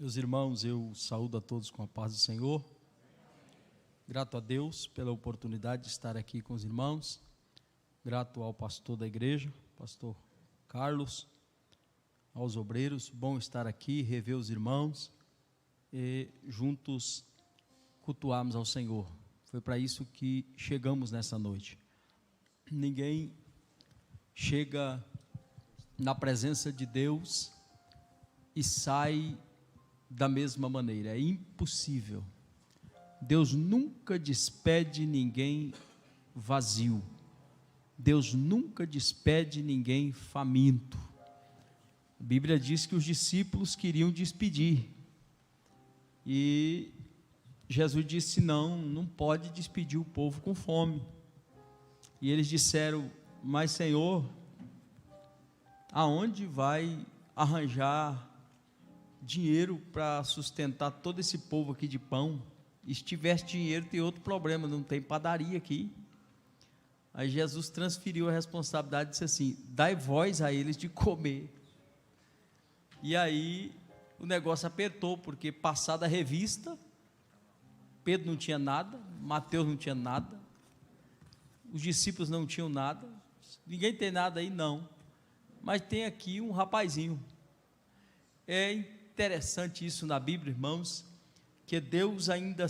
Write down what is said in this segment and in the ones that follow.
Meus irmãos, eu saúdo a todos com a paz do Senhor. Grato a Deus pela oportunidade de estar aqui com os irmãos. Grato ao pastor da igreja, pastor Carlos, aos obreiros. Bom estar aqui, rever os irmãos e juntos cultuarmos ao Senhor. Foi para isso que chegamos nessa noite. Ninguém chega na presença de Deus e sai da mesma maneira, é impossível. Deus nunca despede ninguém vazio, Deus nunca despede ninguém faminto. A Bíblia diz que os discípulos queriam despedir, e Jesus disse: não pode despedir o povo com fome. E eles disseram: mas Senhor, aonde vai arranjar dinheiro para sustentar todo esse povo aqui de pão? E se tivesse dinheiro, tem outro problema, não tem padaria aqui. Aí Jesus transferiu a responsabilidade e disse assim: dai vós a eles de comer. E aí o negócio apertou, porque passada a revista, Pedro não tinha nada, Mateus não tinha nada, os discípulos não tinham nada. Ninguém tem nada aí, não, mas tem aqui um rapazinho. É interessante isso na Bíblia, irmãos, que Deus ainda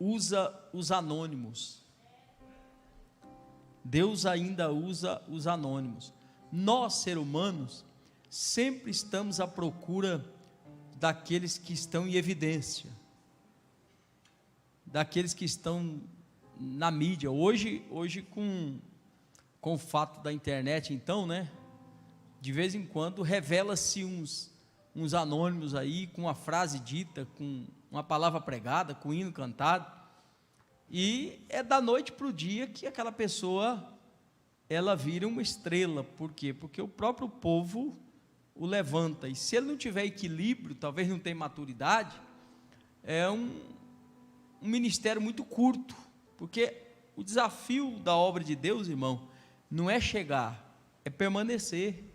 usa os anônimos. Deus ainda usa os anônimos. Nós, seres humanos, sempre estamos à procura daqueles que estão em evidência, daqueles que estão na mídia. Hoje com o fato da internet, então, né, de vez em quando revela-se uns anônimos aí, com uma frase dita, com uma palavra pregada, com um hino cantado, e é da noite para o dia que aquela pessoa, ela vira uma estrela. Por quê? Porque o próprio povo o levanta, e se ele não tiver equilíbrio, talvez não tenha maturidade, é um ministério muito curto, porque o desafio da obra de Deus, irmão, não é chegar, é permanecer.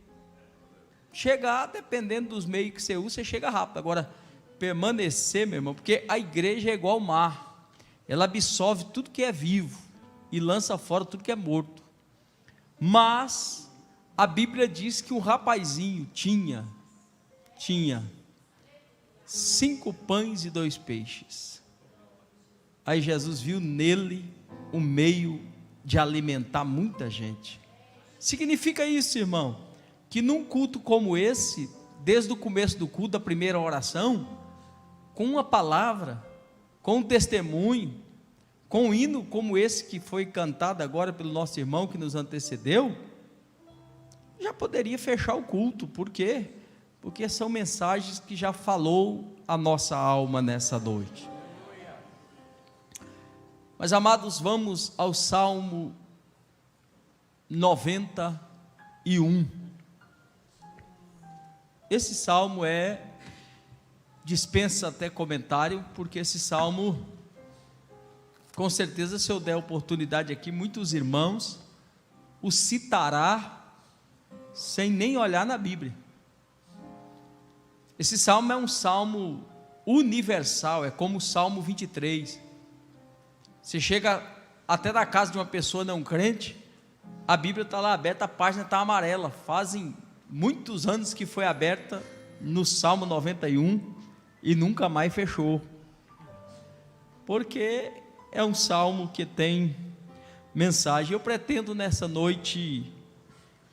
Chegar, dependendo dos meios que você usa, você chega rápido. Agora, permanecer, meu irmão, porque a igreja é igual ao mar, ela absorve tudo que é vivo e lança fora tudo que é morto. Mas a Bíblia diz que um rapazinho tinha 5 pães e 2 peixes. Aí Jesus viu nele um meio de alimentar muita gente. Significa isso, irmão, que num culto como esse, desde o começo do culto, da primeira oração, com uma palavra, com um testemunho, com um hino como esse que foi cantado agora pelo nosso irmão que nos antecedeu, já poderia fechar o culto. Por quê? Porque são mensagens que já falou a nossa alma nessa noite. Mas, amados, vamos ao Salmo 91. Esse salmo dispensa até comentário, porque esse salmo, com certeza, se eu der oportunidade aqui, muitos irmãos o citará sem nem olhar na Bíblia. Esse salmo é um salmo universal, é como o Salmo 23. Você chega até na casa de uma pessoa não crente, a Bíblia está lá aberta, a página está amarela. Fazem muitos anos que foi aberta no Salmo 91 e nunca mais fechou, porque é um salmo que tem mensagem. Eu pretendo nessa noite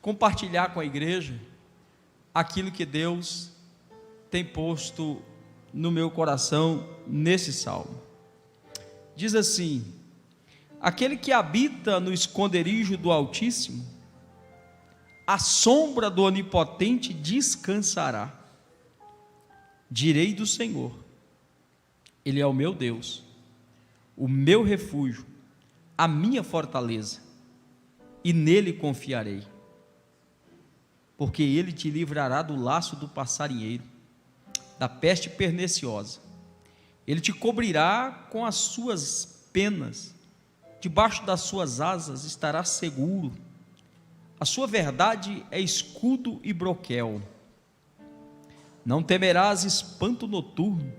compartilhar com a igreja aquilo que Deus tem posto no meu coração nesse salmo. Diz assim: aquele que habita no esconderijo do Altíssimo, à sombra do Onipotente descansará. Direi do Senhor: Ele é o meu Deus, o meu refúgio, a minha fortaleza, e nele confiarei. Porque Ele te livrará do laço do passarinheiro, da peste perniciosa. Ele te cobrirá com as suas penas, debaixo das suas asas estarás seguro. A sua verdade é escudo e broquel. Não temerás espanto noturno,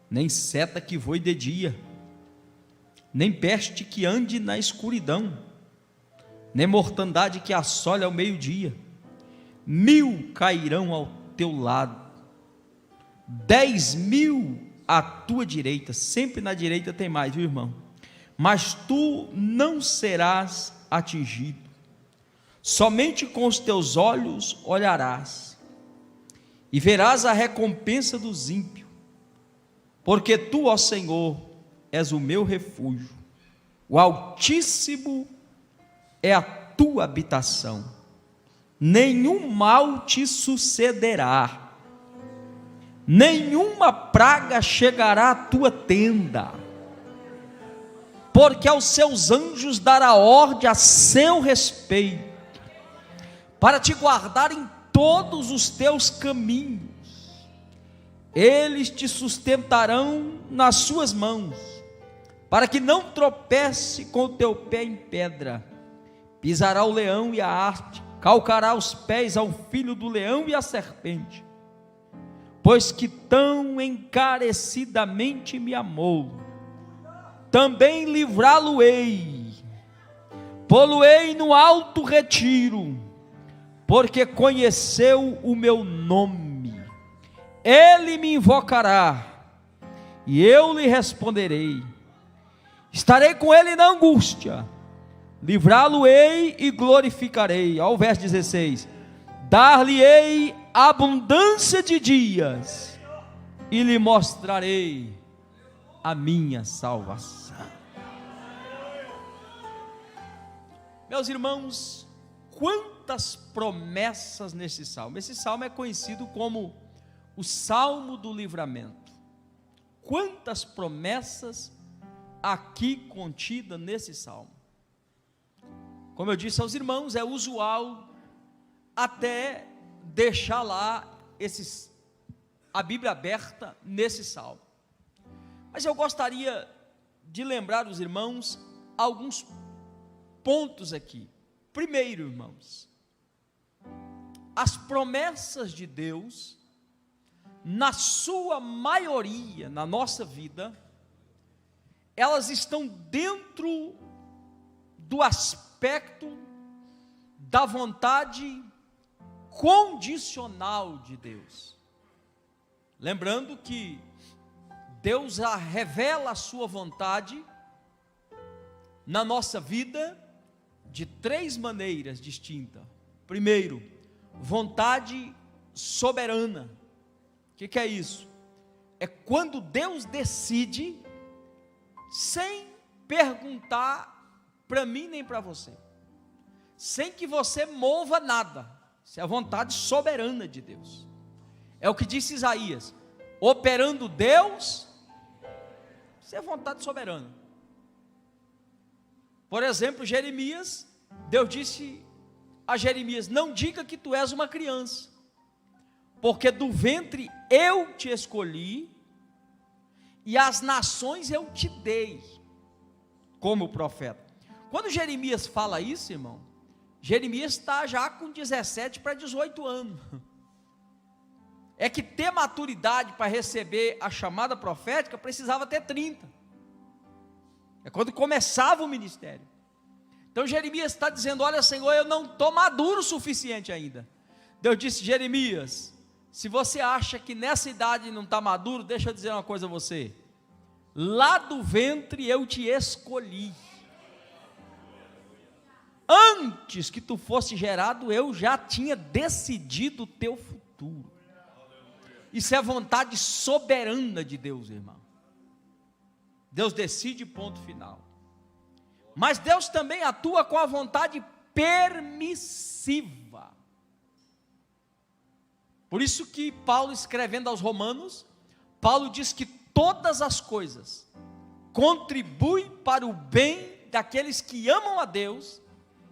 nem seta que voe de dia, nem peste que ande na escuridão, nem mortandade que assole ao meio-dia. 1000 cairão ao teu lado, 10.000 à tua direita, sempre na direita tem mais, viu, irmão? Mas tu não serás atingido. Somente com os teus olhos olharás e verás a recompensa dos ímpios, porque tu, ó Senhor, és o meu refúgio, o Altíssimo é a tua habitação, nenhum mal te sucederá, nenhuma praga chegará à tua tenda, porque aos seus anjos dará ordem a seu respeito, para te guardar em todos os teus caminhos. Eles te sustentarão nas suas mãos, para que não tropece com o teu pé em pedra. Pisará o leão e a haste, calcará os pés ao filho do leão e à serpente. Pois que tão encarecidamente me amou, também livrá-lo-ei, pô-lo-ei no alto retiro, porque conheceu o meu nome. Ele me invocará, e eu lhe responderei. Estarei com ele na angústia, livrá-lo-ei e glorificarei. Ao verso 16: dar-lhe-ei abundância de dias, e lhe mostrarei a minha salvação. Meus irmãos, quantas promessas nesse salmo. Esse salmo é conhecido como o Salmo do Livramento. Quantas promessas aqui contidas nesse salmo. Como eu disse aos irmãos, é usual até deixar lá a Bíblia aberta nesse salmo. Mas eu gostaria de lembrar os irmãos alguns pontos aqui. Primeiro, irmãos, as promessas de Deus, na sua maioria, na nossa vida, elas estão dentro do aspecto da vontade condicional de Deus. Lembrando que Deus revela a sua vontade na nossa vida de 3 maneiras distintas. Primeiro, vontade soberana. O que é isso? É quando Deus decide, sem perguntar para mim nem para você, sem que você mova nada. Isso é a vontade soberana de Deus. É o que disse Isaías: operando Deus, isso é vontade soberana. Por exemplo, Jeremias, Deus disse a Jeremias: não diga que tu és uma criança, porque do ventre eu te escolhi, e as nações eu te dei, como profeta. Quando Jeremias fala isso, irmão, Jeremias está já com 17 para 18 anos. É que ter maturidade para receber a chamada profética, precisava ter 30. É quando começava o ministério. Então Jeremias está dizendo: olha, Senhor, eu não estou maduro o suficiente ainda. Deus disse: Jeremias, se você acha que nessa idade não está maduro, deixa eu dizer uma coisa a você: lá do ventre eu te escolhi, antes que tu fosse gerado, eu já tinha decidido o teu futuro. Isso é vontade soberana de Deus, irmão. Deus decide, ponto final. Mas Deus também atua com a vontade permissiva. Por isso que Paulo, escrevendo aos Romanos, Paulo diz que todas as coisas contribuem para o bem daqueles que amam a Deus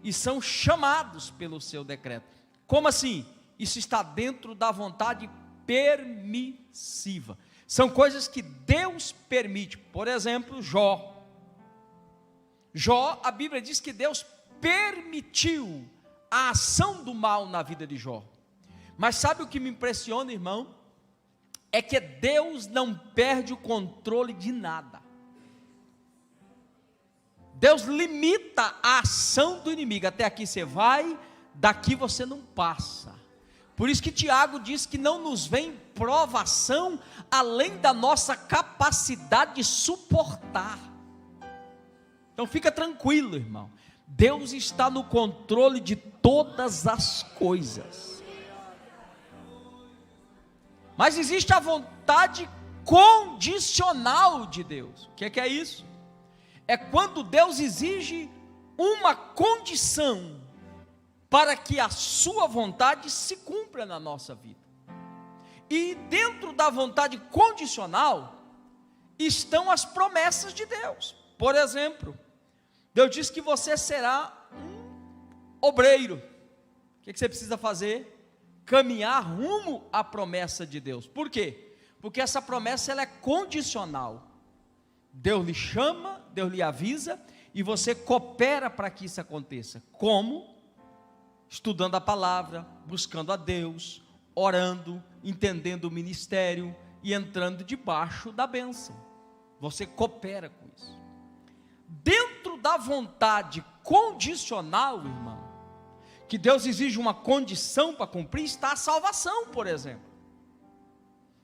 e são chamados pelo seu decreto. Como assim? Isso está dentro da vontade permissiva. São coisas que Deus permite. Por exemplo, Jó, a Bíblia diz que Deus permitiu a ação do mal na vida de Jó. Mas sabe o que me impressiona, irmão? é que Deus não perde o controle de nada. Deus limita a ação do inimigo. Até aqui você vai, daqui você não passa. Por isso que Tiago diz que não nos vem provação além da nossa capacidade de suportar. Então fica tranquilo, irmão. Deus está no controle de todas as coisas. Mas existe a vontade condicional de Deus. O que é isso? É quando Deus exige uma condição para que a sua vontade se cumpra na nossa vida. E dentro da vontade condicional estão as promessas de Deus. Por exemplo, Deus diz que você será um obreiro. O que você precisa fazer? Caminhar rumo à promessa de Deus. Por quê? Porque essa promessa ela é condicional. Deus lhe chama, Deus lhe avisa, e você coopera para que isso aconteça. Como? Estudando a palavra, buscando a Deus, orando, entendendo o ministério e entrando debaixo da bênção. Você coopera com isso. Dentro da vontade condicional, irmão, que Deus exige uma condição para cumprir, está a salvação, por exemplo.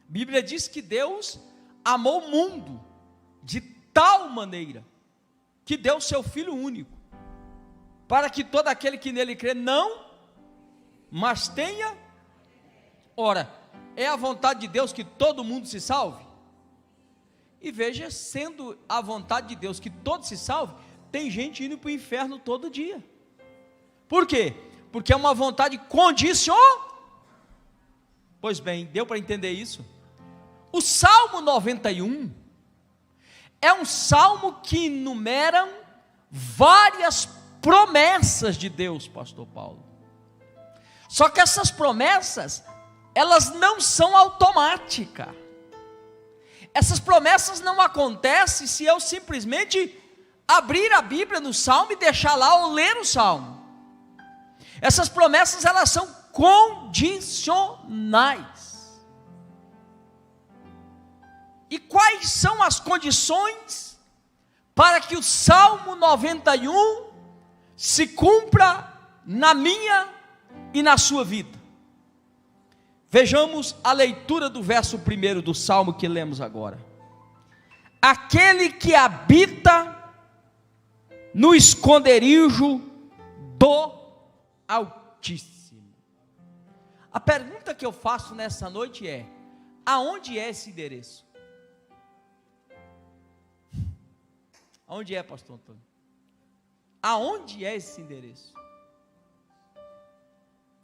A Bíblia diz que Deus amou o mundo de tal maneira que deu o seu Filho único, para que todo aquele que nele crê não, mas tenha. Ora, é a vontade de Deus que todo mundo se salve? E veja, sendo a vontade de Deus que todos se salve, tem gente indo para o inferno todo dia. Por quê? Porque é uma vontade condicional. Pois bem, deu para entender isso? O Salmo 91 é um salmo que enumera várias promessas de Deus, pastor Paulo. Só que essas promessas, elas não são automáticas. Essas promessas não acontecem se eu simplesmente abrir a Bíblia no salmo e deixar lá ou ler o salmo. Essas promessas, elas são condicionais. E quais são as condições para que o Salmo 91 se cumpra na minha e na sua vida? Vejamos a leitura do verso 1 do Salmo que lemos agora. Aquele que habita no esconderijo do Altíssimo. A pergunta que eu faço nessa noite é: aonde é esse endereço? Aonde é, pastor Antônio? Aonde é esse endereço?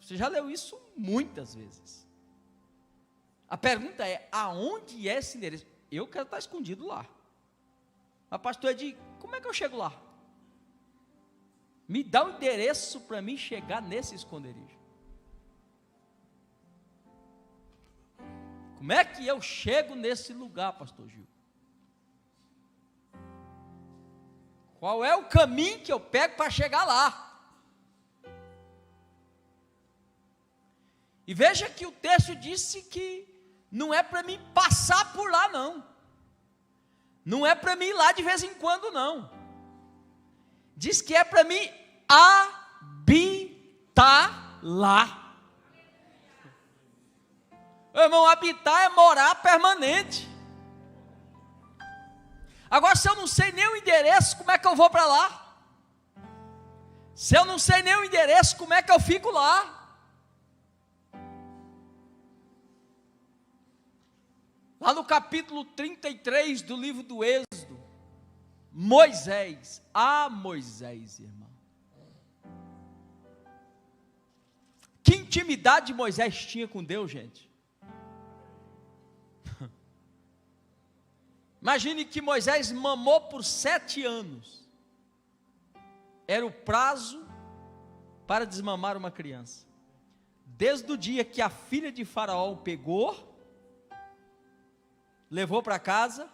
Você já leu isso muitas vezes. A pergunta é: aonde é esse endereço? Eu quero estar escondido lá. Mas pastor Edi, como é que eu chego lá? Me dá o endereço para mim chegar nesse esconderijo. Como é que eu chego nesse lugar, pastor Gil? Qual é o caminho que eu pego para chegar lá? E veja que o texto disse que não é para mim passar por lá, não. Não é para mim ir lá de vez em quando, não. Diz que é para mim habitar lá. Irmão, habitar é morar permanente. Agora, se eu não sei nem o endereço, como é que eu vou para lá? Se eu não sei nem o endereço, como é que eu fico lá? Lá no capítulo 33 do livro do Êxodo, Moisés, Moisés, irmão. Que intimidade Moisés tinha com Deus, gente. Imagine que Moisés mamou por 7 anos. Era o prazo para desmamar uma criança. Desde o dia que a filha de Faraó o pegou, levou para casa,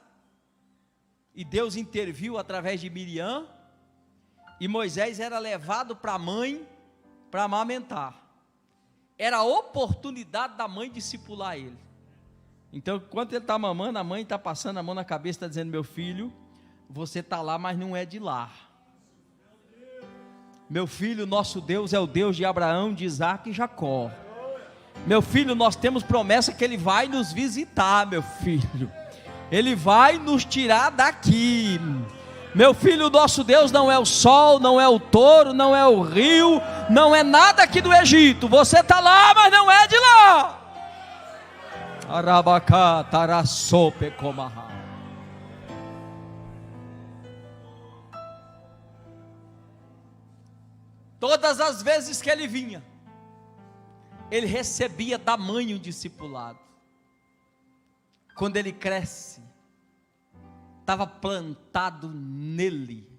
e Deus interviu através de Miriam, e Moisés era levado para a mãe para amamentar. Era a oportunidade da mãe discipular ele. Então, enquanto ele está mamando, a mãe está passando a mão na cabeça, está dizendo: meu filho, você está lá, mas não é de lá. Meu filho, nosso Deus é o Deus de Abraão, de Isaac e Jacó. Meu filho, nós temos promessa que Ele vai nos visitar, meu filho. Ele vai nos tirar daqui. Meu filho, nosso Deus não é o sol, não é o touro, não é o rio, não é nada aqui do Egito. Você está lá, mas não é de lá. Arabacá, tarasope, comará. Todas as vezes que ele vinha, ele recebia da mãe um discipulado. Quando ele cresce, estava plantado nele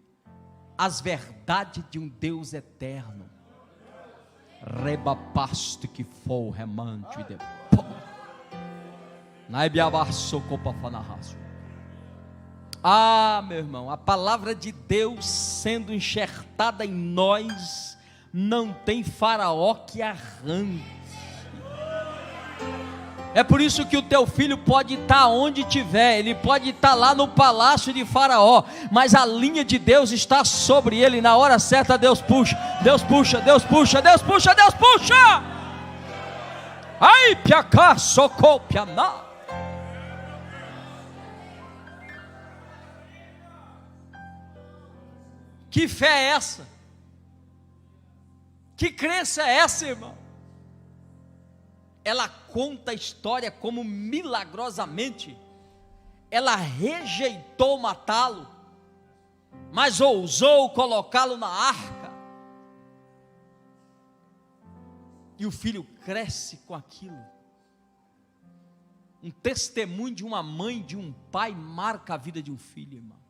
as verdades de um Deus eterno. Rebapaste que for remante de pó. Meu irmão, a palavra de Deus sendo enxertada em nós, não tem faraó que arranque. É por isso que o teu filho pode estar onde estiver, ele pode estar lá no palácio de Faraó, mas a linha de Deus está sobre ele. Na hora certa Deus puxa, Deus puxa, Deus puxa, Deus puxa, Deus puxa. Ai, piacá, socorro, pianá. Que fé é essa? Que crença é essa, irmão? Ela conta a história como milagrosamente ela rejeitou matá-lo, mas ousou colocá-lo na arca, e o filho cresce com aquilo. Um testemunho de uma mãe, de um pai, marca a vida de um filho, irmão.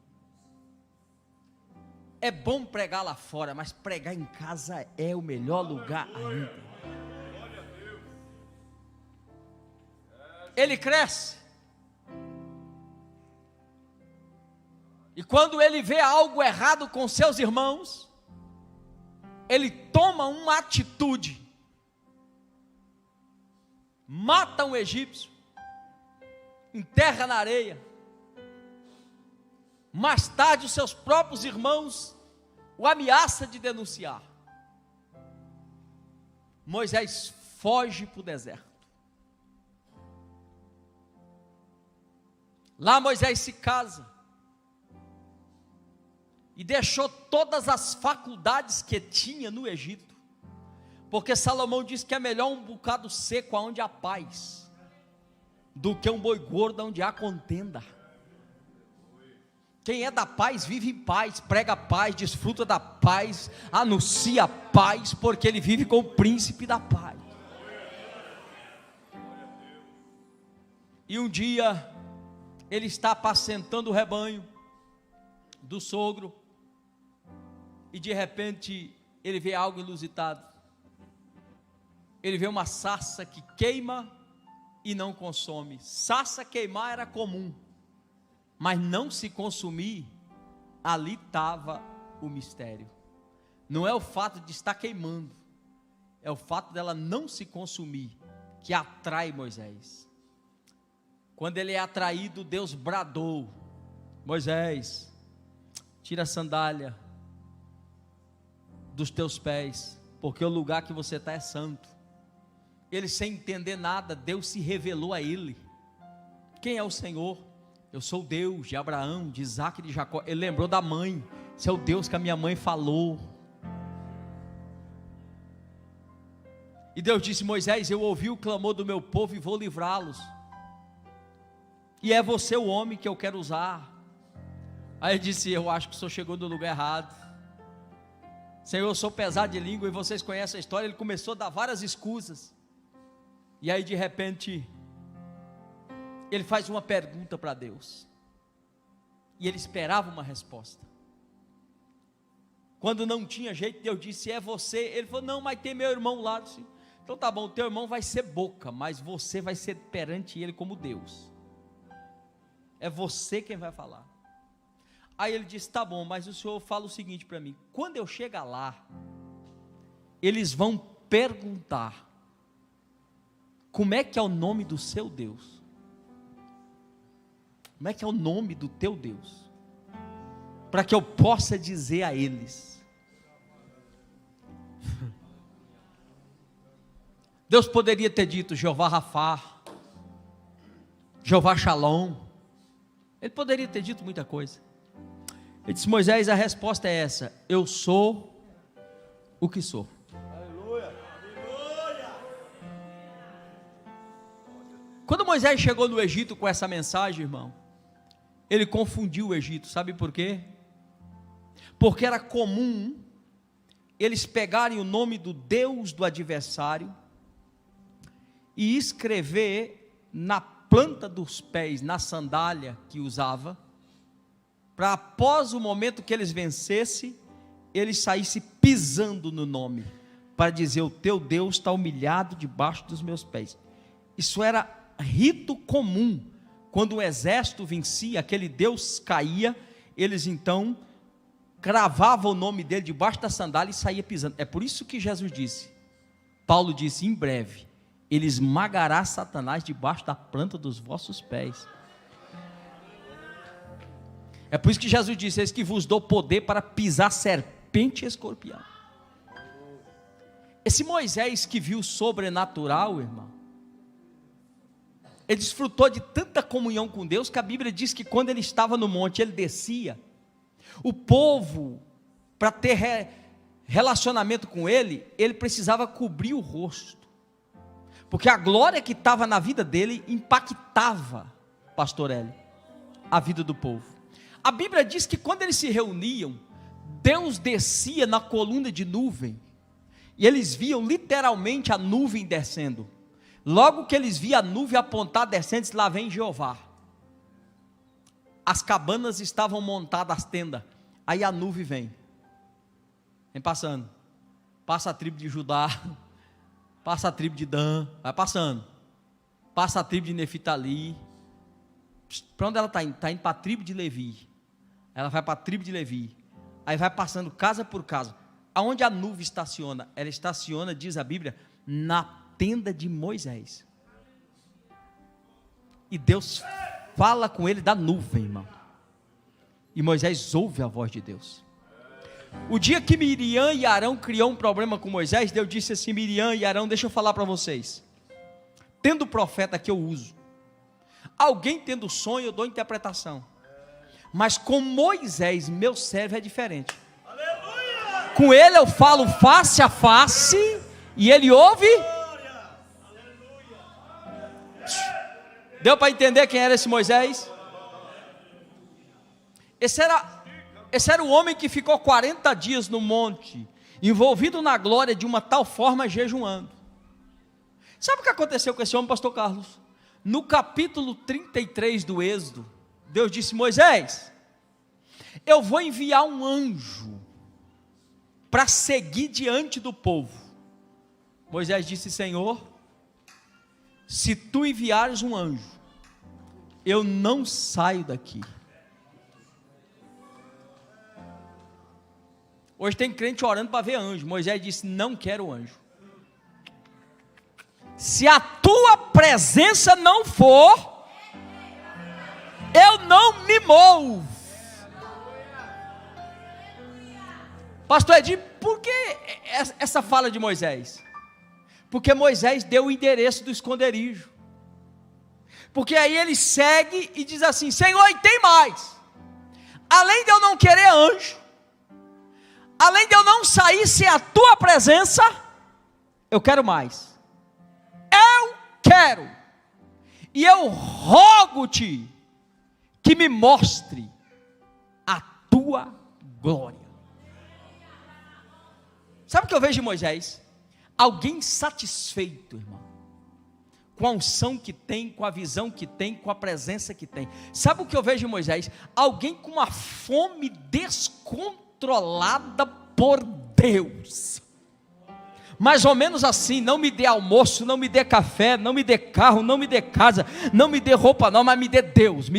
É bom pregar lá fora, mas pregar em casa é o melhor lugar ainda. Ele cresce, e quando ele vê algo errado com seus irmãos, ele toma uma atitude, mata um egípcio, enterra na areia. Mais tarde os seus próprios irmãos o ameaçam de denunciar. Moisés foge para o deserto. Lá Moisés se casa e deixou todas as faculdades que tinha no Egito, porque Salomão disse que é melhor um bocado seco onde há paz, do que um boi gordo onde há contenda. Quem é da paz vive em paz, prega paz, desfruta da paz, anuncia paz, porque ele vive com o príncipe da paz. E um dia ele está apacentando o rebanho do sogro, e de repente ele vê algo inusitado. Ele vê uma sarça que queima e não consome. Sarça queimar era comum, mas não se consumir, ali estava o mistério. Não é o fato de estar queimando, é o fato dela não se consumir, que atrai Moisés. Quando ele é atraído, Deus bradou: Moisés, tira a sandália dos teus pés, porque o lugar que você está é santo. Ele, sem entender nada, Deus se revelou a ele. Quem é o Senhor? Eu sou o Deus de Abraão, de Isaac e de Jacó. Ele lembrou da mãe: esse é o Deus que a minha mãe falou. E Deus disse: Moisés, eu ouvi o clamor do meu povo e vou livrá-los, e é você o homem que eu quero usar. Aí ele disse: eu acho que o senhor chegou no lugar errado. Senhor, eu sou pesado de língua, e vocês conhecem a história. Ele começou a dar várias escusas, e aí de repente ele faz uma pergunta para Deus, e ele esperava uma resposta. Quando não tinha jeito, Deus disse: é você. Ele falou: não, mas tem meu irmão lá. Disse: então tá bom, teu irmão vai ser boca, mas você vai ser perante ele como Deus. É você quem vai falar. Aí ele disse: tá bom, mas o senhor fala o seguinte para mim: quando eu chegar lá, eles vão perguntar como é que é o nome do seu Deus. Como é que é o nome do teu Deus? Para que eu possa dizer a eles. Deus poderia ter dito Jeová Rafá, Jeová Shalom. Ele poderia ter dito muita coisa. Ele disse: Moisés, a resposta é essa: eu sou o que sou. Aleluia. Quando Moisés chegou no Egito com essa mensagem, irmão, ele confundiu o Egito. Sabe por quê? Porque era comum eles pegarem o nome do Deus do adversário e escrever na planta dos pés, na sandália que usava, para após o momento que eles vencessem, eles saíssem pisando no nome, para dizer: o teu Deus está humilhado debaixo dos meus pés. Isso era rito comum. Quando o exército vencia, aquele Deus caía, eles então cravavam o nome dele debaixo da sandália e saía pisando. É por isso que Jesus disse, Paulo disse: em breve ele esmagará Satanás debaixo da planta dos vossos pés. É por isso que Jesus disse: eis que vos dou poder para pisar serpente e escorpião. Esse Moisés que viu o sobrenatural, irmão, ele desfrutou de tanta comunhão com Deus, que a Bíblia diz que quando ele estava no monte, ele descia, o povo, para ter relacionamento com ele, ele precisava cobrir o rosto, porque a glória que estava na vida dele impactava, pastor Hélio, a vida do povo. A Bíblia diz que quando eles se reuniam, Deus descia na coluna de nuvem, e eles viam literalmente a nuvem descendo. Logo que eles viam a nuvem apontar descendo, disse: lá vem Jeová. As cabanas estavam montadas, as tendas, aí a nuvem vem passando, passa a tribo de Judá, passa a tribo de Dan, vai passando, passa a tribo de Neftali. Para onde ela está indo? Está indo para a tribo de Levi. Ela vai para a tribo de Levi, aí vai passando casa por casa. Aonde a nuvem estaciona? Ela estaciona, diz a Bíblia, na tenda de Moisés. E Deus fala com ele da nuvem, irmão, e Moisés ouve a voz de Deus. O dia que Miriam e Arão criou um problema com Moisés, Deus disse assim: Miriam e Arão, deixa eu falar para vocês, tendo o profeta que eu uso, alguém tendo sonho, eu dou interpretação, mas com Moisés, meu servo, é diferente. Aleluia! Com ele eu falo face a face, e ele ouve. Deu para entender quem era esse Moisés? Esse era o homem que ficou 40 dias no monte, envolvido na glória de uma tal forma, jejuando. Sabe o que aconteceu com esse homem, pastor Carlos? No capítulo 33 do Êxodo, Deus disse: Moisés, eu vou enviar um anjo para seguir diante do povo. Moisés disse: Senhor, se tu enviares um anjo, eu não saio daqui. Hoje tem crente orando para ver anjo. Moisés disse: não quero anjo. Se a tua presença não for, eu não me movo. Pastor Edir, por que essa fala de Moisés? Porque Moisés deu o endereço do esconderijo. Porque aí ele segue e diz assim: Senhor, e tem mais. Além de eu não querer anjo, além de eu não sair sem a tua presença, eu quero mais. Eu quero. E eu rogo-te que me mostre a tua glória. Sabe o que eu vejo em Moisés? Alguém satisfeito, irmão, com a unção que tem, com a visão que tem, com a presença que tem. Sabe o que eu vejo em Moisés? Alguém com uma fome descontrolada por Deus. Mais ou menos assim: não me dê almoço, não me dê café, não me dê carro, não me dê casa, não me dê roupa não, mas me dê Deus,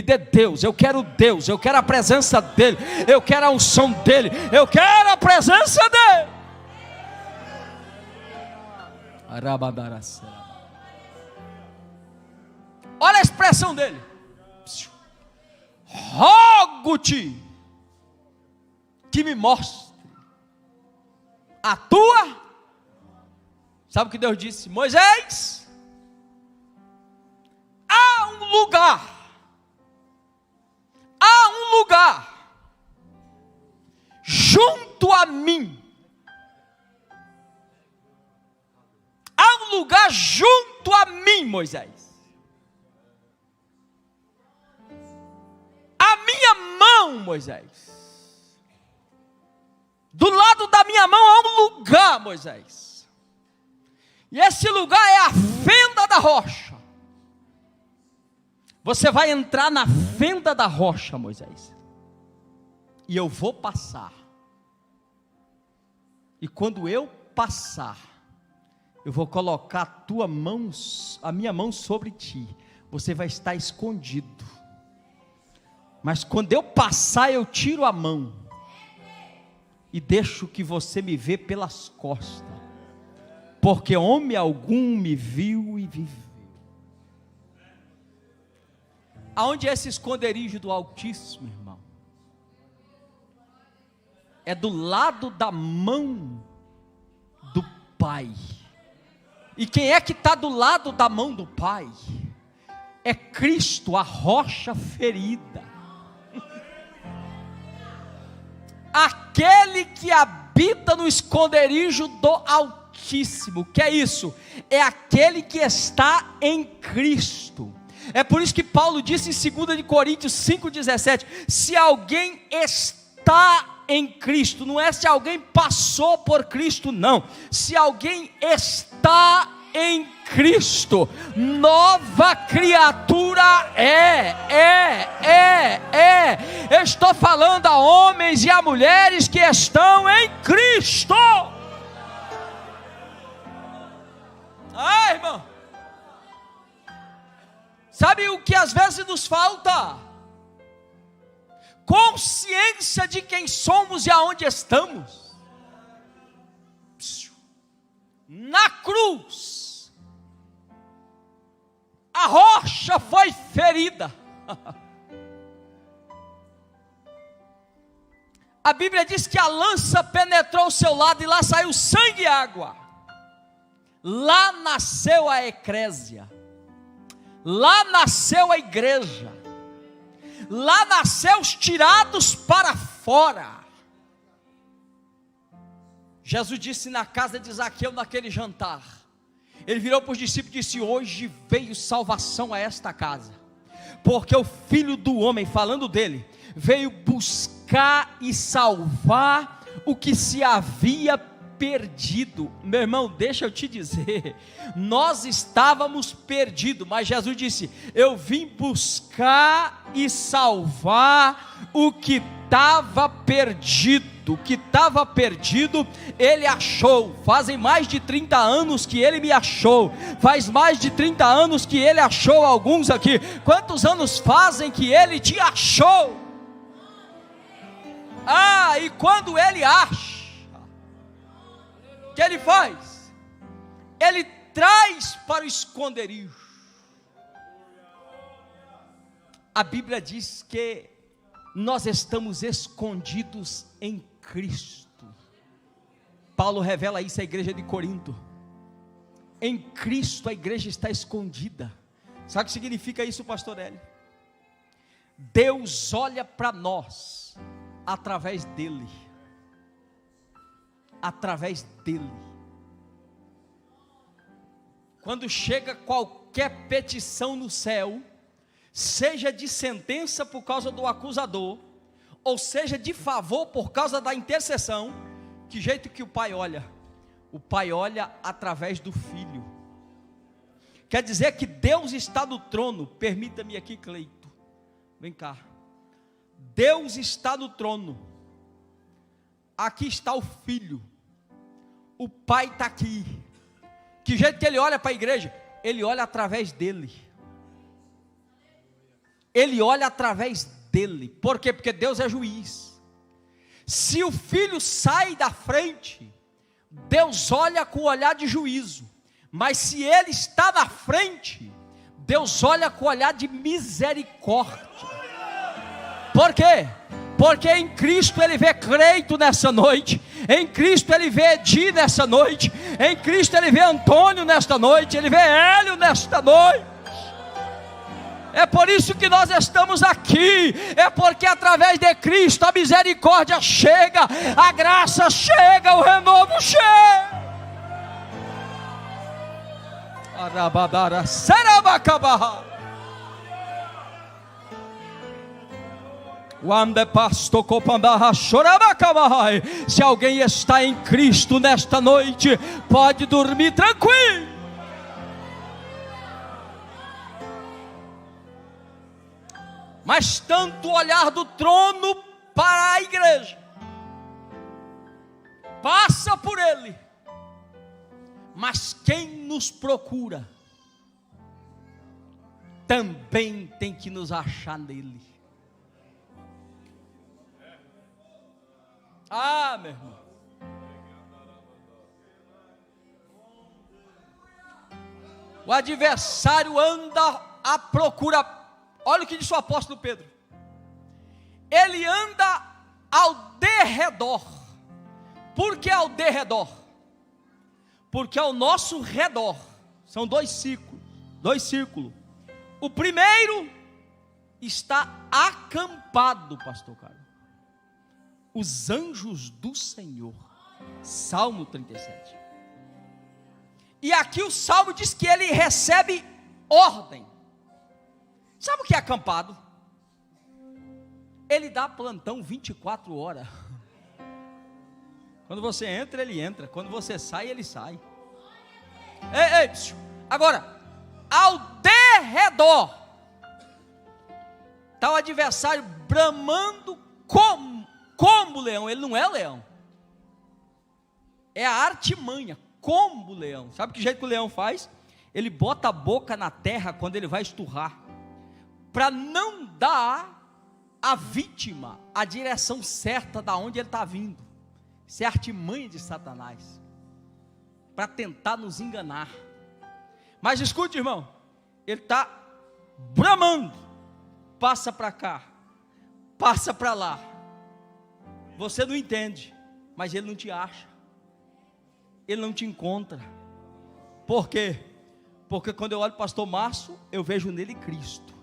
eu quero Deus, eu quero a presença dEle, eu quero a unção dEle, eu quero a presença dEle. Olha a expressão dele: rogo-te que me mostre a tua. Sabe o que Deus disse? Moisés, há um lugar junto a mim. Há um lugar junto a mim, Moisés. A minha mão, Moisés. Do lado da minha mão há um lugar, Moisés. E esse lugar é a fenda da rocha. Você vai entrar na fenda da rocha, Moisés. E eu vou passar. E quando eu passar, eu vou colocar a minha mão sobre ti. Você vai estar escondido. Mas quando eu passar, eu tiro a mão. E deixo que você me vê pelas costas. Porque homem algum me viu e viveu. Aonde é esse esconderijo do Altíssimo, irmão? É do lado da mão do Pai. E quem é que está do lado da mão do Pai? É Cristo, a rocha ferida. Aquele que habita no esconderijo do Altíssimo. Que é isso? É aquele que está em Cristo. É por isso que Paulo disse em 2 Coríntios 5,17: se alguém está em Cristo, não é se alguém passou por Cristo, não. Se alguém está em Cristo, nova criatura Eu estou falando a homens e a mulheres que estão em Cristo. Irmão, sabe o que às vezes nos falta? Consciência de quem somos e aonde estamos. Na cruz, a rocha foi ferida. A Bíblia diz que a lança penetrou o seu lado e lá saiu sangue e água. Lá nasceu a eclésia. Lá nasceu a igreja. Lá nasceu os tirados para fora. Jesus disse na casa de Zaqueu naquele jantar. Ele virou para os discípulos e disse: hoje veio salvação a esta casa. Porque o Filho do Homem, falando dele, veio buscar e salvar o que se havia perdido. Meu irmão, deixa eu te dizer, nós estávamos perdidos, mas Jesus disse: eu vim buscar e salvar o que estava perdido. O que estava perdido, ele achou. Fazem mais de 30 anos que ele me achou. Faz mais de 30 anos que ele achou alguns aqui. Quantos anos fazem que ele te achou? E quando ele acha, o que ele faz? Ele traz para o esconderijo. A Bíblia diz que nós estamos escondidos em Cristo. Paulo revela isso à igreja de Corinto. Em Cristo a igreja está escondida. Sabe o que significa isso, pastor Hélio? Deus olha para nós através dele. Através dele. Quando chega qualquer petição no céu, seja de sentença por causa do acusador, ou seja de favor por causa da intercessão, que jeito que o Pai olha? O Pai olha através do Filho. Quer dizer que Deus está no trono. Permita-me aqui, Cleito, vem cá. Deus está no trono. Aqui está o Filho. O Pai está aqui. Que jeito que ele olha para a igreja? Ele olha através dele. Ele olha através dele. Por quê? Porque Deus é juiz. Se o Filho sai da frente, Deus olha com o olhar de juízo. Mas se ele está na frente, Deus olha com o olhar de misericórdia. Por quê? Porque em Cristo ele vê Creito nessa noite, em Cristo ele vê Edi nessa noite, em Cristo ele vê Antônio nesta noite, ele vê Hélio nesta noite. É por isso que nós estamos aqui, é porque através de Cristo a misericórdia chega, a graça chega, o renovo chega. Arabadara, Sarabacabarra. Se alguém está em Cristo nesta noite, pode dormir tranquilo. Mas tanto o olhar do trono para a igreja passa por ele, mas quem nos procura também tem que nos achar nele. Ah, meu irmão, o adversário anda à procura. Olha o que diz o apóstolo Pedro: ele anda ao derredor. Por que ao derredor? Porque ao nosso redor são dois círculos. O primeiro está acampado, pastor Carlos, os anjos do Senhor. Salmo 37. E aqui o Salmo diz que ele recebe ordem. Sabe o que é acampado? Ele dá plantão 24 horas. Quando você entra, ele entra. Quando você sai, ele sai. Ei, agora, ao derredor está o adversário bramando como leão. Ele não é o leão, é a artimanha, como o leão. Sabe que jeito que o leão faz? Ele bota a boca na terra quando ele vai esturrar, para não dar à vítima a direção certa da onde ele está vindo. Isso é artimanha de Satanás, para tentar nos enganar. Mas escute, irmão, ele está bramando, passa para cá, passa para lá. Você não entende, mas ele não te acha, ele não te encontra. Por quê? Porque quando eu olho o pastor Márcio, eu vejo nele Cristo.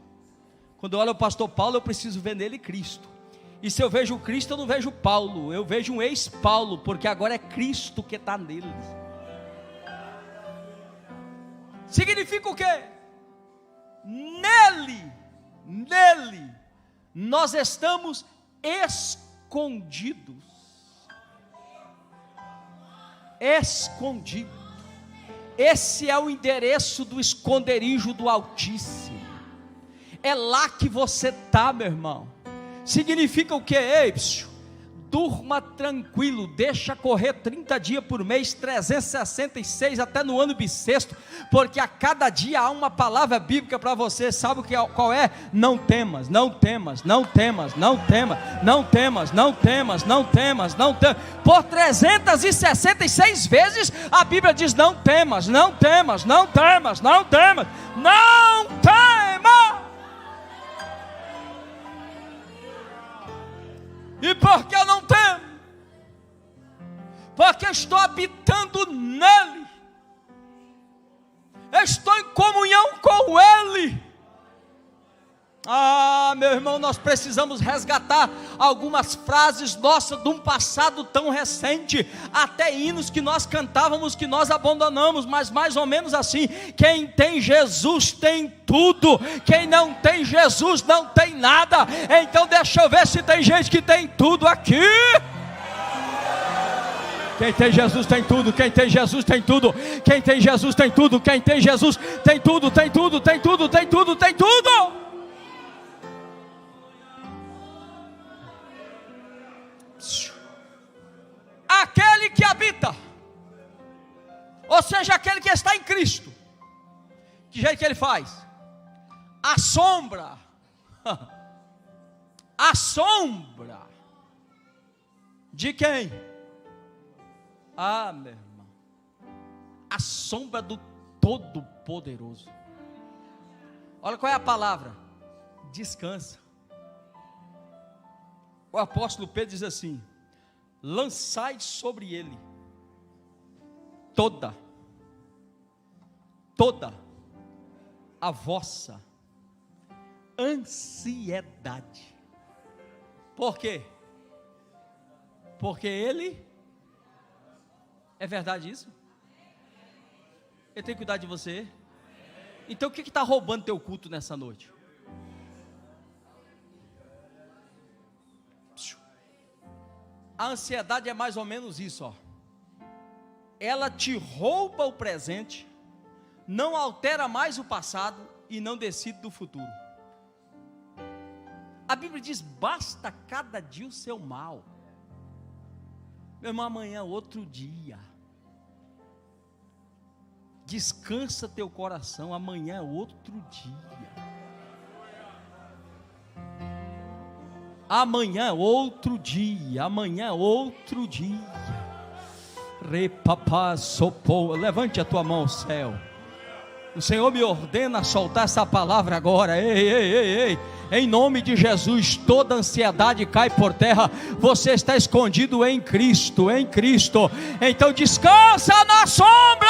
Quando eu olho o pastor Paulo, eu preciso ver nele Cristo. E se eu vejo Cristo, eu não vejo Paulo, eu vejo um ex-Paulo, porque agora é Cristo que está nele. Significa o quê? Nele, nós estamos escondidos. Esse é o endereço do esconderijo do Altíssimo. É lá que você está, meu irmão. Significa o que? Durma tranquilo, deixa correr 30 dias por mês, 366 até no ano bissexto, porque a cada dia há uma palavra bíblica para você. Sabe qual é? Não temas, não temas, não temas, não temas, não temas, não temas, não temas, não temas. Por 366 vezes a Bíblia diz: não temas, não temas, não temas, não temas, não temas. E por que eu não temo? Porque estou habitando nele, estou em comunhão com ele. Ah, meu irmão, nós precisamos resgatar algumas frases nossas de um passado tão recente, até hinos que nós cantávamos, que nós abandonamos, mas mais ou menos assim: quem tem Jesus tem tudo, quem não tem Jesus não tem nada. Então deixa eu ver se tem gente que tem tudo aqui. Quem tem Jesus tem tudo, quem tem Jesus tem tudo, quem tem Jesus tem tudo, quem tem Jesus tem tudo, tem tudo, tem tudo, tem tudo, tem tudo. Aquele que habita, ou seja, aquele que está em Cristo, que jeito que ele faz? A sombra de quem? Ah, meu irmão, a sombra do Todo-Poderoso. Olha qual é a palavra: descansa. o apóstolo Pedro diz assim: lançai sobre ele toda a vossa ansiedade. Por quê? Porque ele, é verdade isso? Ele tem que cuidar de você. Então o que está roubando teu culto nessa noite? A ansiedade é mais ou menos isso, ó. Ela te rouba o presente, não altera mais o passado e não decide do futuro. A Bíblia diz: basta cada dia o seu mal. Meu irmão, amanhã é outro dia. Descansa teu coração, amanhã é outro dia. Amanhã é outro dia, amanhã é outro dia. Repapá, sopou. Levante a tua mão ao céu. O Senhor me ordena a soltar essa palavra agora. Ei. Em nome de Jesus, toda ansiedade cai por terra. Você está escondido em Cristo, em Cristo. Então descansa na sombra.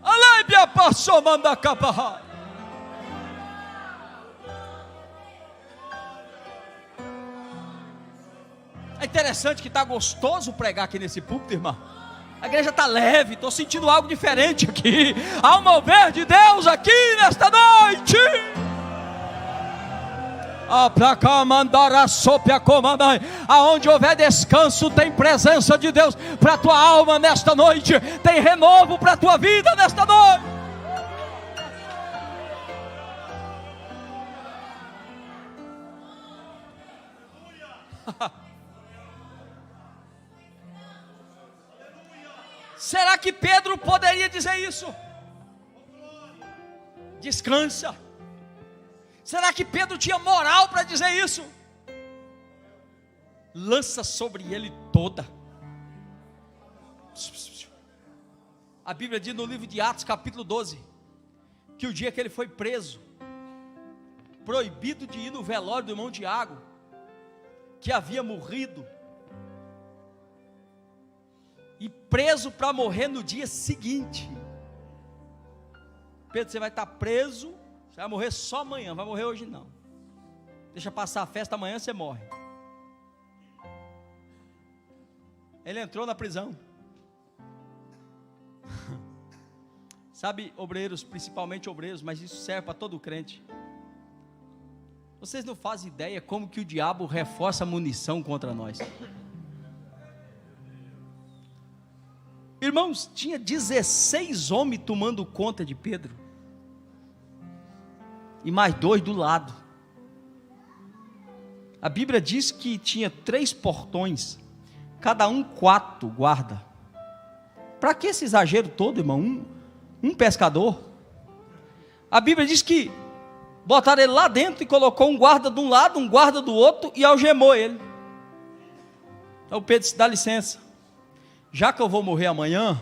Alébia passou manda capa. É interessante que está gostoso pregar aqui nesse púlpito, irmão. A igreja está leve, estou sentindo algo diferente aqui. Há um mover de Deus aqui nesta noite. Aonde houver descanso, tem presença de Deus para a tua alma nesta noite. Tem renovo para a tua vida nesta noite. Será que Pedro poderia dizer isso? Descansa. Será que Pedro tinha moral para dizer isso? Lança sobre ele toda. A Bíblia diz no livro de Atos, capítulo 12, que o dia que ele foi preso, proibido de ir no velório do irmão Tiago, que havia morrido, e preso para morrer no dia seguinte. Pedro, você vai estar preso, você vai morrer só amanhã, vai morrer hoje não. Deixa passar a festa, amanhã você morre. Ele entrou na prisão. Sabe, obreiros, principalmente obreiros, mas isso serve para todo crente. Vocês não fazem ideia como que o diabo reforça a munição contra nós. Irmãos, tinha 16 homens tomando conta de Pedro, e mais 2 do lado. A Bíblia diz que tinha 3 portões, cada um 4 guarda. Para que esse exagero todo, irmão? Um pescador. A Bíblia diz que botaram ele lá dentro e colocou um guarda de um lado, um guarda do outro, e algemou ele. Então Pedro disse: dá licença, já que eu vou morrer amanhã,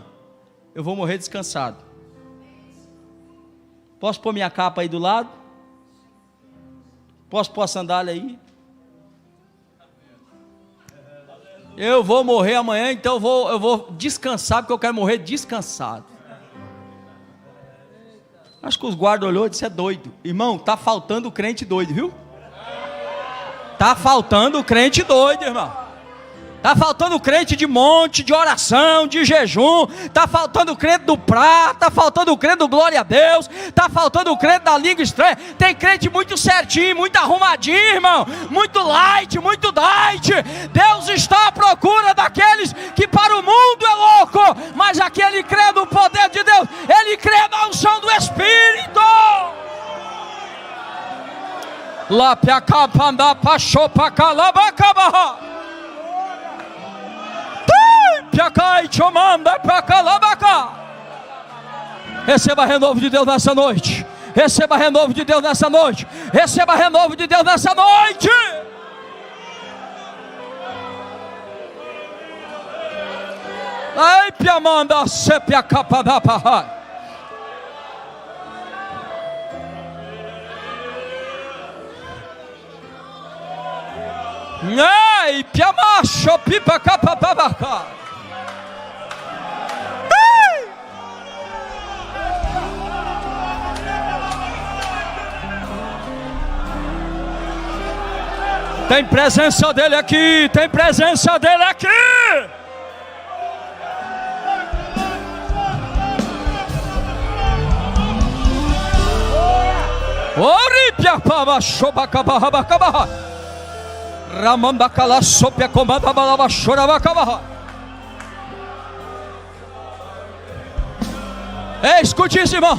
eu vou morrer descansado. Posso pôr minha capa aí do lado? Posso pôr a sandália aí? Eu vou morrer amanhã, então eu vou descansar, porque eu quero morrer descansado. Acho que os guardas olhou e disse: é doido. Irmão, está faltando crente doido, viu? Está faltando crente doido, irmão. Está faltando crente de monte, de oração, de jejum. Está faltando crente do prato. Está faltando crente do glória a Deus. Está faltando crente da língua estranha. Tem crente muito certinho, muito arrumadinho, irmão. Muito light, muito diet. Deus está à procura daqueles que para o mundo é louco, mas aquele crê no poder de Deus. Ele crê na unção do Espírito. Lá pia capanda pacho pa calabacaba. Receba renovo de Deus nessa noite. Receba renovo de Deus nessa noite. Receba renovo de Deus nessa noite. Ai, piamanda, sepia capa da parra. Ei, piamacho, pipa, capa, babaca. Tem presença dele aqui, tem presença dele aqui. Oripia pava shobacabahaba. Ramambacala sopia comanda balaba chorabacaba. Ei, escute isso, irmão.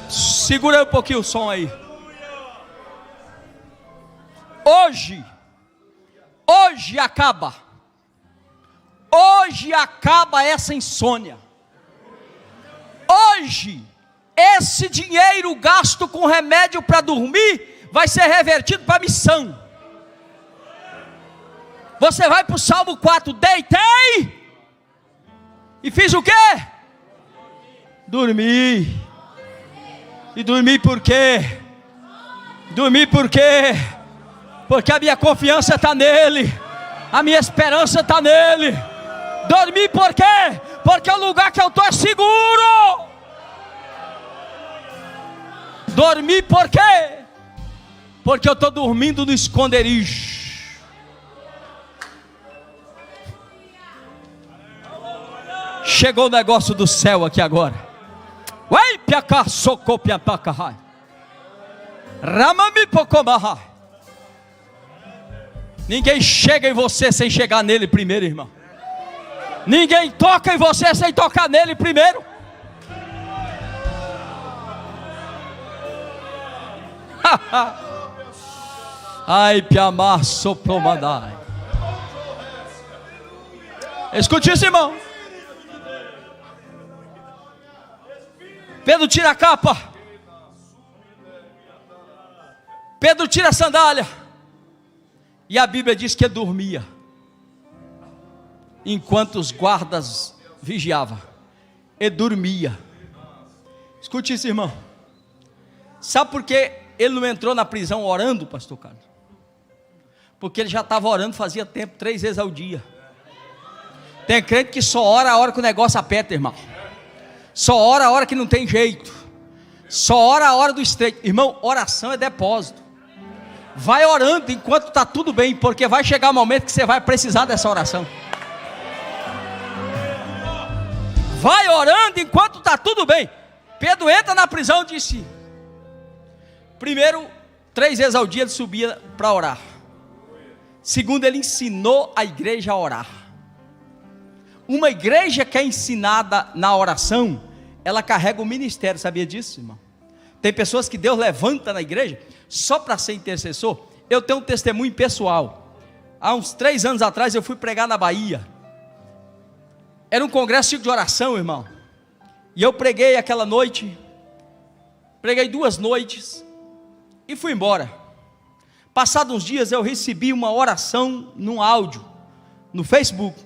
Segura um pouquinho o som aí. Hoje acaba essa insônia. Hoje, esse dinheiro gasto com remédio para dormir vai ser revertido para missão. Você vai para o Salmo 4, deitei e fiz o quê? Dormi. E dormi por quê? Dormi por quê? Porque a minha confiança está nele, a minha esperança está nele. Dormi por quê? Porque o lugar que eu estou é seguro. Dormi por quê? Porque eu estou dormindo no esconderijo. Chegou o negócio do céu aqui agora. Uai, piaca, soco, piapaca, ramami pocomarra. Ninguém chega em você sem chegar nele primeiro, irmão. Ninguém toca em você sem tocar nele primeiro. Ai, piamar, sopromandai. Escute isso, irmão. Pedro tira a capa. Pedro tira a sandália. E a Bíblia diz que ele dormia enquanto os guardas vigiavam. Ele dormia. Escute isso, irmão. Sabe por que ele não entrou na prisão orando, pastor Carlos? Porque ele já estava orando fazia tempo, 3 vezes ao dia. Tem crente que só ora a hora que o negócio aperta, irmão. Só ora a hora que não tem jeito. Só ora a hora do estreito. Irmão, oração é depósito. Vai orando enquanto está tudo bem, porque vai chegar o momento que você vai precisar dessa oração. Vai orando enquanto está tudo bem. Pedro entra na prisão e disse: primeiro, 3 vezes ao dia ele subia para orar. Segundo, ele ensinou a igreja a orar. Uma igreja que é ensinada na oração, ela carrega o ministério, sabia disso, irmão? Tem pessoas que Deus levanta na igreja só para ser intercessor. Eu tenho um testemunho pessoal. Há uns 3 anos atrás eu fui pregar na Bahia. Era um congresso de oração, irmão. E eu preguei aquela noite. Preguei 2 noites e fui embora. Passados uns dias eu recebi uma oração num áudio no Facebook.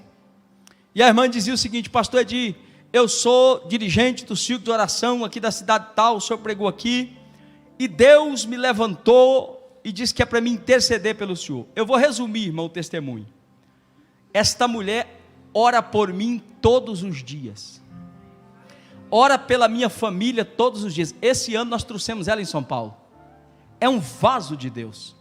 E a irmã dizia o seguinte: pastor Edir, eu sou dirigente do círculo de oração aqui da cidade tal, o senhor pregou aqui, e Deus me levantou e disse que é para mim interceder pelo senhor. Eu vou resumir, irmão, o testemunho. Esta mulher ora por mim todos os dias, ora pela minha família todos os dias. Esse ano nós trouxemos ela em São Paulo. É um vaso de Deus.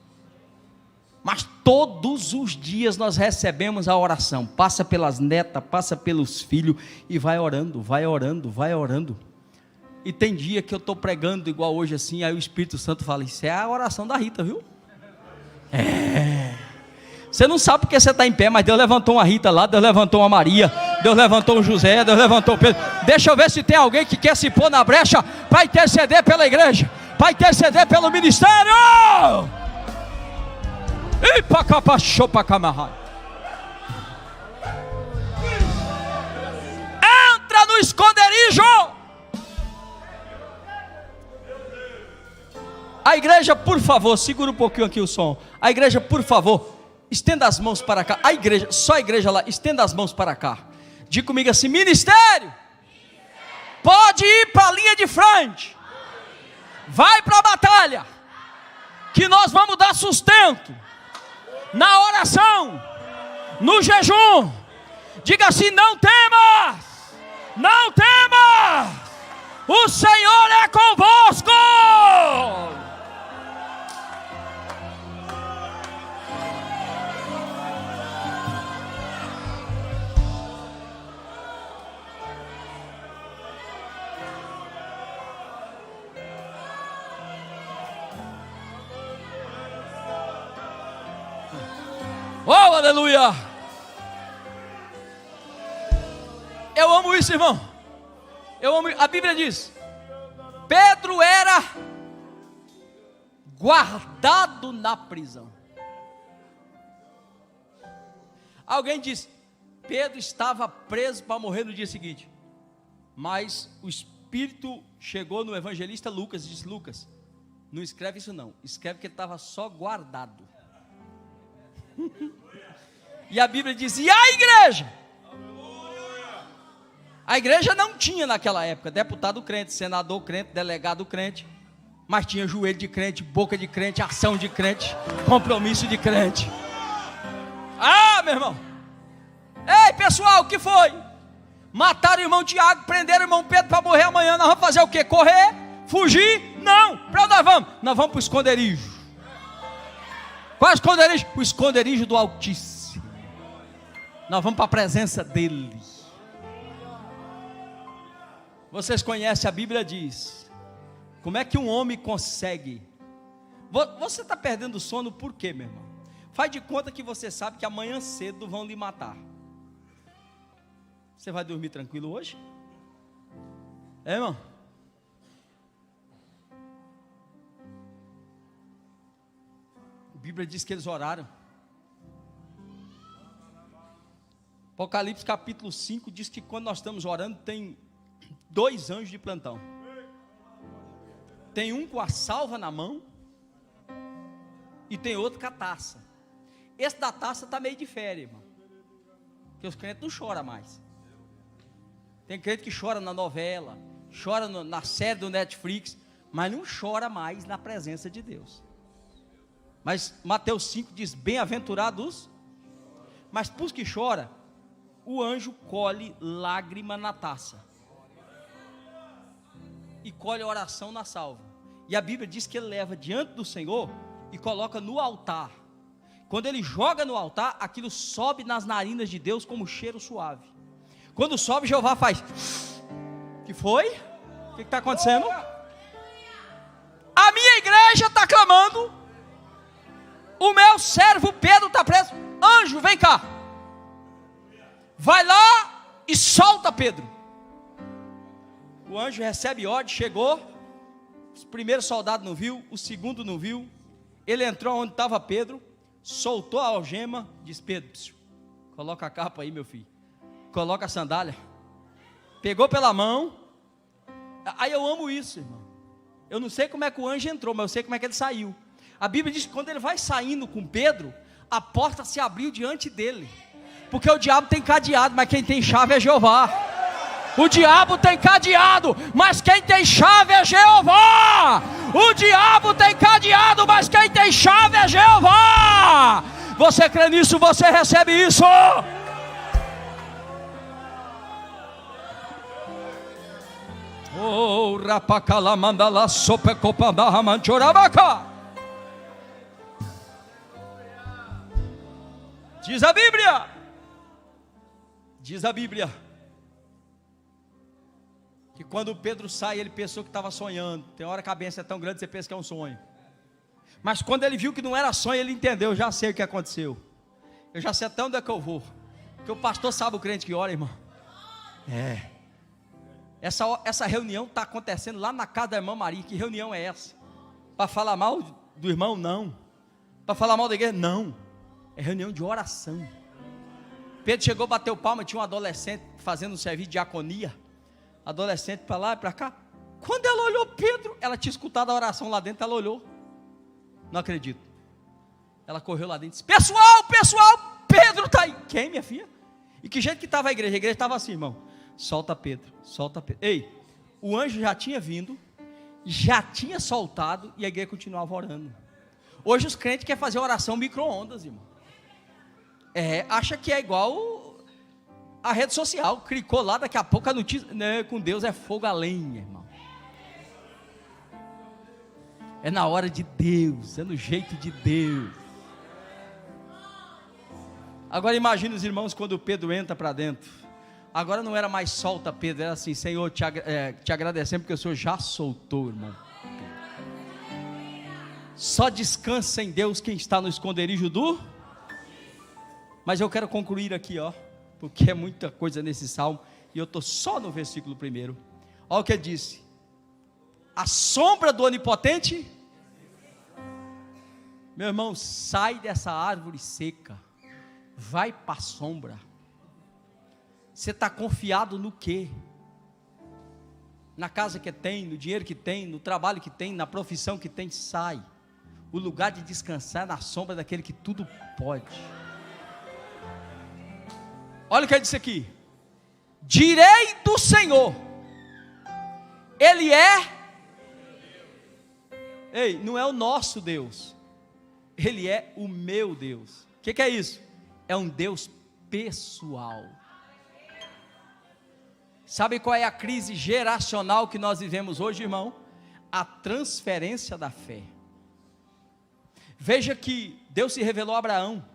Mas todos os dias nós recebemos a oração. Passa pelas netas, passa pelos filhos e vai orando, vai orando, vai orando. E tem dia que eu estou pregando igual hoje assim, aí o Espírito Santo fala: isso é a oração da Rita, viu? Você não sabe porque você está em pé, mas Deus levantou uma Rita lá, Deus levantou uma Maria, Deus levantou um José, Deus levantou o Pedro. Deixa eu ver se tem alguém que quer se pôr na brecha para interceder pela igreja, para interceder pelo ministério. Entra no esconderijo. A igreja, por favor, segura um pouquinho aqui o som. A igreja, por favor, estenda as mãos para cá. A igreja, só a igreja lá, estenda as mãos para cá. Diga comigo assim: ministério, pode ir para a linha de frente, vai para a batalha, que nós vamos dar sustento na oração, no jejum. Diga assim: não temas, não temas, o Senhor é convosco. Oh, aleluia! Eu amo isso, irmão. Eu amo. A Bíblia diz: Pedro era guardado na prisão. Alguém diz: Pedro estava preso para morrer no dia seguinte. Mas o Espírito chegou no evangelista Lucas e disse: Lucas, não escreve isso não. Escreve que ele estava só guardado. E a Bíblia diz: e a igreja? A igreja não tinha naquela época deputado crente, senador crente, delegado crente, mas tinha joelho de crente, boca de crente, ação de crente, compromisso de crente. Ah, meu irmão! Ei, pessoal, o que foi? Mataram o irmão Tiago, prenderam o irmão Pedro para morrer amanhã. Nós vamos fazer o quê? Correr? Fugir? Não! Para onde nós vamos? Nós vamos para o esconderijo. Qual é o esconderijo? O esconderijo do Altíssimo. Nós vamos para a presença dele. Vocês conhecem, a Bíblia diz: como é que um homem consegue? Você está perdendo o sono por quê, meu irmão? Faz de conta que você sabe que amanhã cedo vão lhe matar. Você vai dormir tranquilo hoje? É, irmão? A Bíblia diz que eles oraram. Apocalipse capítulo 5 diz que quando nós estamos orando, tem 2 anjos de plantão. Tem um com a salva na mão e tem outro com a taça. Esse da taça está meio de férias, irmão, porque os crentes não choram mais. Tem crente que chora na novela, chora na série do Netflix, mas não chora mais na presença de Deus. Mas Mateus 5 diz: bem-aventurados. Mas para os que choram, o anjo colhe lágrima na taça e colhe a oração na salva. E a Bíblia diz que ele leva diante do Senhor e coloca no altar. Quando ele joga no altar, aquilo sobe nas narinas de Deus como cheiro suave. Quando sobe, Jeová faz: que foi? O que está acontecendo? A minha igreja está clamando. O meu servo Pedro está preso. Anjo, vem cá. Vai lá e solta Pedro. O anjo recebe ordem, chegou. Os primeiros soldados não viu, o segundo não viu. Ele entrou onde estava Pedro, soltou a algema, disse: Pedro, coloca a capa aí, meu filho, coloca a sandália. Pegou pela mão. Aí eu amo isso, irmão. Eu não sei como é que o anjo entrou, mas eu sei como é que ele saiu. A Bíblia diz que quando ele vai saindo com Pedro, a porta se abriu diante dele. Porque o diabo tem cadeado, mas quem tem chave é Jeová. O diabo tem cadeado, mas quem tem chave é Jeová. O diabo tem cadeado, mas quem tem chave é Jeová. Você crê nisso? Você recebe isso? Oh, rapacala mandala sopa copandarra manchorabaca. Diz a Bíblia, que quando Pedro sai, ele pensou que estava sonhando. Tem hora que a bênção é tão grande, você pensa que é um sonho. Mas quando ele viu que não era sonho, ele entendeu: já sei o que aconteceu. Eu já sei até onde é que eu vou. Porque o pastor sabe o crente que ora, irmão. Essa reunião está acontecendo lá na casa da irmã Maria. Que reunião é essa? Para falar mal do irmão? Não. Para falar mal da igreja? Não. É reunião de oração. Pedro chegou, bateu palma, tinha um adolescente fazendo um serviço de diaconia. Adolescente para lá e para cá. Quando ela olhou Pedro, ela tinha escutado a oração lá dentro, ela olhou. Não acredito. Ela correu lá dentro e disse: pessoal, Pedro está aí. Quem, minha filha? E que jeito que estava a igreja? A igreja estava assim, irmão: solta Pedro, solta Pedro. Ei, o anjo já tinha vindo, já tinha soltado, e a igreja continuava orando. Hoje os crentes querem fazer oração micro-ondas, irmão. Acha que é igual a rede social, clicou lá, daqui a pouco a notícia, né, com Deus é fogo a lenha, irmão. É na hora de Deus, é no jeito de Deus. Agora imagine os irmãos quando Pedro entra para dentro. Agora não era mais solta Pedro, era assim: Senhor, te agradecemos porque o Senhor já soltou, irmão. Só descansa em Deus quem está no esconderijo do... Mas eu quero concluir aqui, porque é muita coisa nesse salmo, e eu estou só no versículo 1. Olha o que ele disse: a sombra do onipotente. Meu irmão, sai dessa árvore seca, vai para a sombra. Você está confiado no quê? Na casa que tem, no dinheiro que tem, no trabalho que tem, na profissão que tem. Sai. O lugar de descansar é na sombra daquele que tudo pode. Olha o que ele disse aqui: direi do Senhor, Ele não é o nosso Deus, Ele é o meu Deus. O que é isso? É um Deus pessoal. Sabe qual é a crise geracional que nós vivemos hoje, irmão? A transferência da fé. Veja que Deus se revelou a Abraão.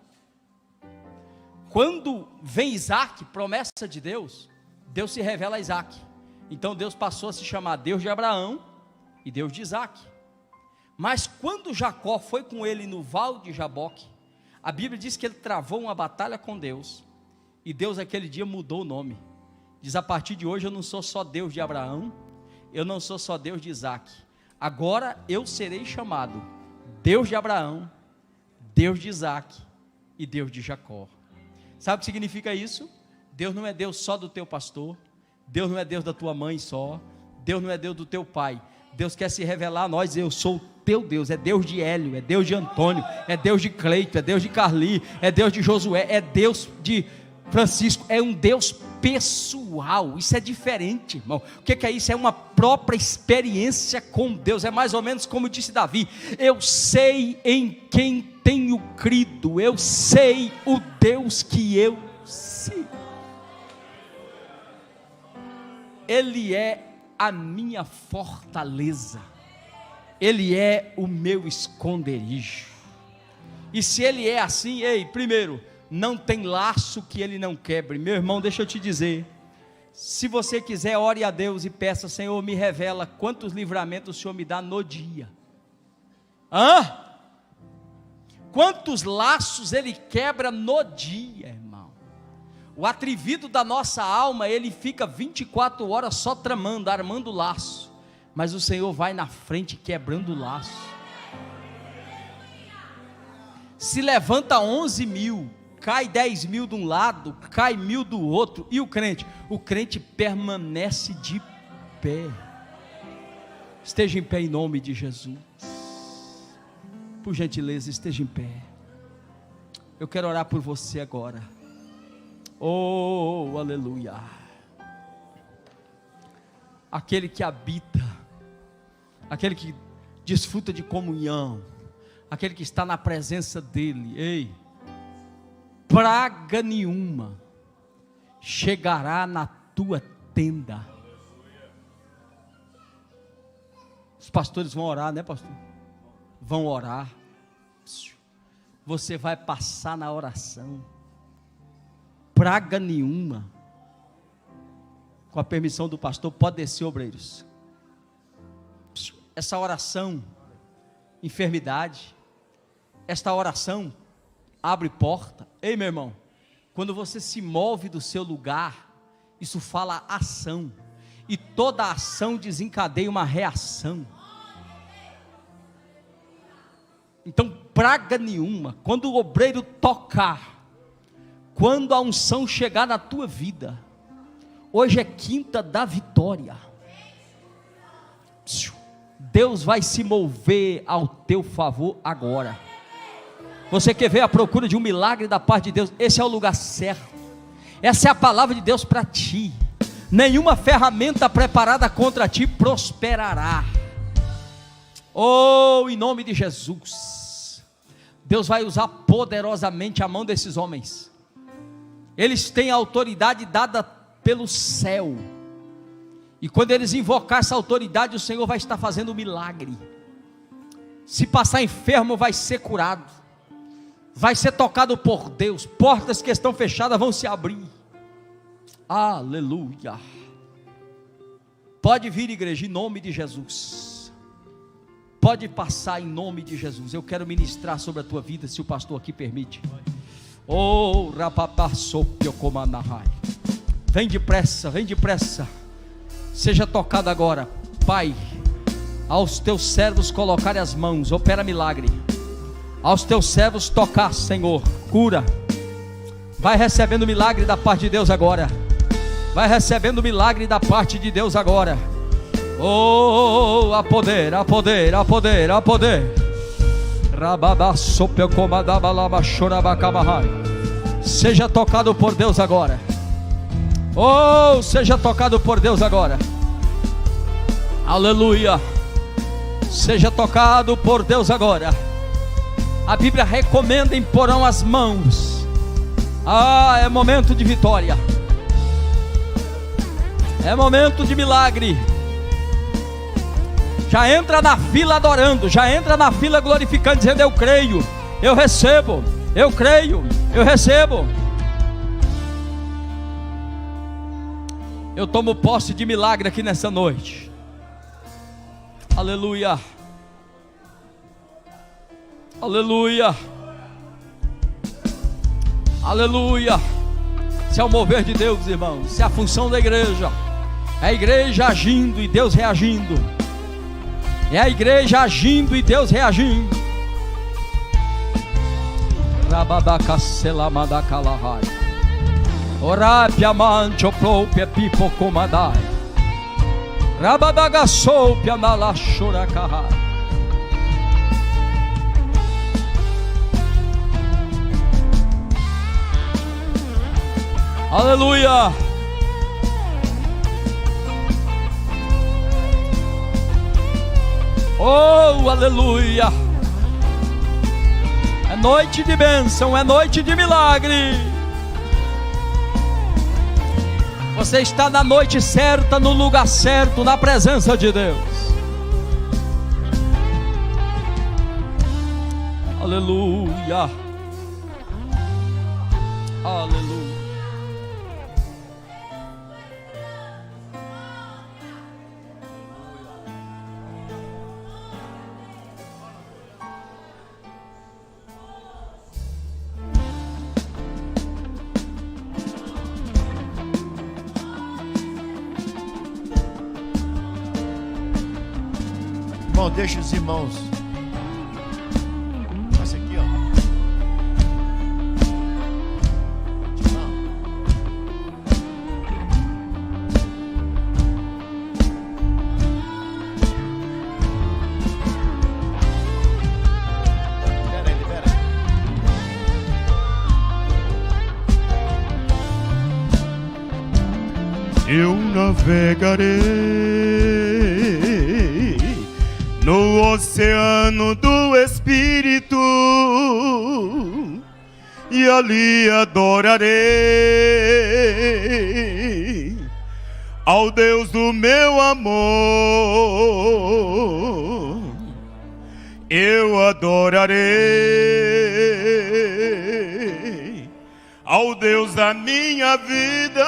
Quando vem Isaac, promessa de Deus, Deus se revela a Isaac. Então Deus passou a se chamar Deus de Abraão e Deus de Isaac. Mas quando Jacó foi com ele no vale de Jaboque, a Bíblia diz que ele travou uma batalha com Deus, e Deus aquele dia mudou o nome. Diz: a partir de hoje eu não sou só Deus de Abraão, eu não sou só Deus de Isaac, agora eu serei chamado Deus de Abraão, Deus de Isaac e Deus de Jacó. Sabe o que significa isso? Deus não é Deus só do teu pastor, Deus não é Deus da tua mãe só, Deus não é Deus do teu pai. Deus quer se revelar a nós: eu sou o teu Deus. É Deus de Hélio, é Deus de Antônio, é Deus de Cleito, é Deus de Carli, é Deus de Josué, é Deus de Francisco. É um Deus pessoal. Isso é diferente, irmão. O que é isso? É uma própria experiência com Deus. É mais ou menos como disse Davi: eu sei em quem tenho crido, eu sei o Deus que eu sigo. Ele é a minha fortaleza, Ele é o meu esconderijo. E se Ele é assim, primeiro, não tem laço que Ele não quebre. Meu irmão, deixa eu te dizer, se você quiser, ore a Deus e peça: Senhor, me revela quantos livramentos o Senhor me dá no dia. Quantos laços Ele quebra no dia, irmão. O atrevido da nossa alma, ele fica 24 horas só tramando, armando laço, mas o Senhor vai na frente quebrando o laço. Se levanta 11 mil, cai 10 mil de um lado, cai 1000 do outro, e o crente permanece de pé. Esteja em pé em nome de Jesus. Por gentileza, esteja em pé. Eu quero orar por você agora. Oh, aleluia. Aquele que habita, aquele que desfruta de comunhão, aquele que está na presença dEle, praga nenhuma chegará na tua tenda. Os pastores vão orar, né, pastor? Vão orar. Você vai passar na oração. Praga nenhuma. Com a permissão do pastor, pode descer, obreiros. Essa oração, enfermidade, esta oração abre porta. Ei, meu irmão, quando você se move do seu lugar, isso fala ação, e toda ação desencadeia uma reação. Então, praga nenhuma, quando o obreiro tocar, quando a unção chegar na tua vida, hoje é quinta da vitória, Deus vai se mover ao teu favor agora. Você quer ver a procura de um milagre da parte de Deus? Esse é o lugar certo, essa é a palavra de Deus para ti. Nenhuma ferramenta preparada contra ti prosperará. Oh, em nome de Jesus. Deus vai usar poderosamente a mão desses homens. Eles têm a autoridade dada pelo céu, e quando eles invocar essa autoridade, o Senhor vai estar fazendo um milagre. Se passar enfermo, vai ser curado, vai ser tocado por Deus, portas que estão fechadas vão se abrir. Aleluia. Pode vir, igreja, em nome de Jesus. Pode passar em nome de Jesus. Eu quero ministrar sobre a tua vida, se o pastor aqui permite. Oh, rapapasopiocomanahai. Vem depressa, vem depressa. Seja tocado agora, Pai. Aos teus servos colocarem as mãos, opera milagre. Aos teus servos tocar, Senhor, cura. Vai recebendo milagre da parte de Deus agora. Vai recebendo milagre da parte de Deus agora. Oh, a poder, a poder, a poder, a poder. Seja tocado por Deus agora. Oh, seja tocado por Deus agora. Aleluia. Seja tocado por Deus agora. A Bíblia recomenda imporão as mãos. É momento de vitória. É momento de milagre. Já entra na fila adorando, já entra na fila glorificando, dizendo: eu creio, eu recebo, eu creio, eu recebo. Eu tomo posse de milagre aqui nessa noite. Aleluia. Aleluia. Aleluia. Isso é o mover de Deus, irmãos. Isso é a função da igreja. É a igreja agindo e Deus reagindo. É a igreja agindo e Deus reagindo. Rababacacelamadacalahai. Orapia manchopropia pipocomadai. Rababagassopia malachoracahai. Aleluia. Oh, aleluia. É noite de bênção, é noite de milagre. Você está na noite certa, no lugar certo, na presença de Deus. Aleluia. Aleluia. Deixa os irmãos. Passa aqui, ó. Libera aí, libera aí. Eu navegarei no oceano do Espírito, e ali adorarei ao Deus do meu amor. Eu adorarei ao Deus da minha vida,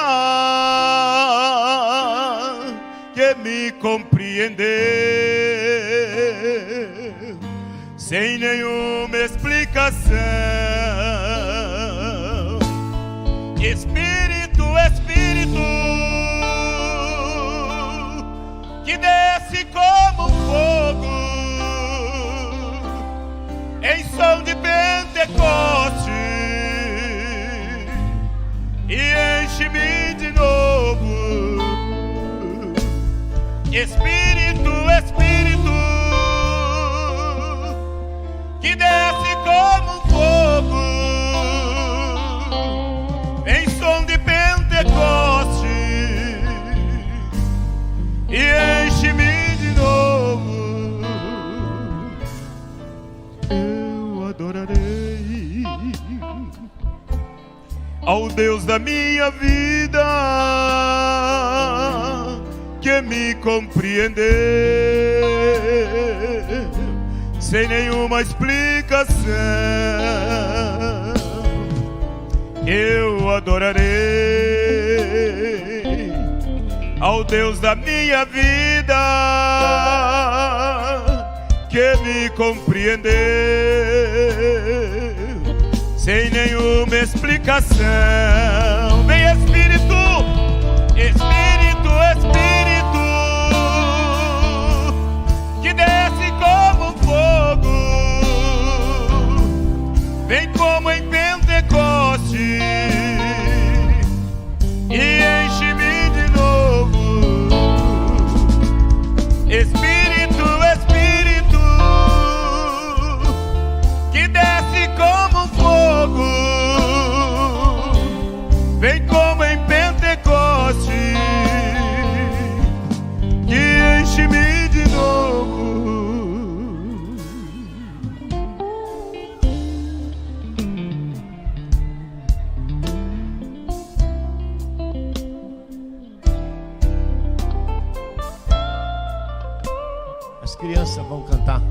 que me compreendeu sem nenhuma explicação. Espírito, Espírito, que desce como fogo em som de Pentecoste, e enche-me de novo. Espírito, Espírito, que desce como fogo em som de Pentecoste, e enche-me de novo. Eu adorarei ao Deus da minha vida, que me compreendeu sem nenhuma explicação. Eu adorarei ao Deus da minha vida, que me compreendeu sem nenhuma explicação. Vem Espírito, Espírito, Espírito, que desce como fogo, vem como em Pentecoste e enche-me de novo. Espírito, Espírito, que desce como fogo, vem como em Pentecoste e enche-me de novo. As crianças vão cantar.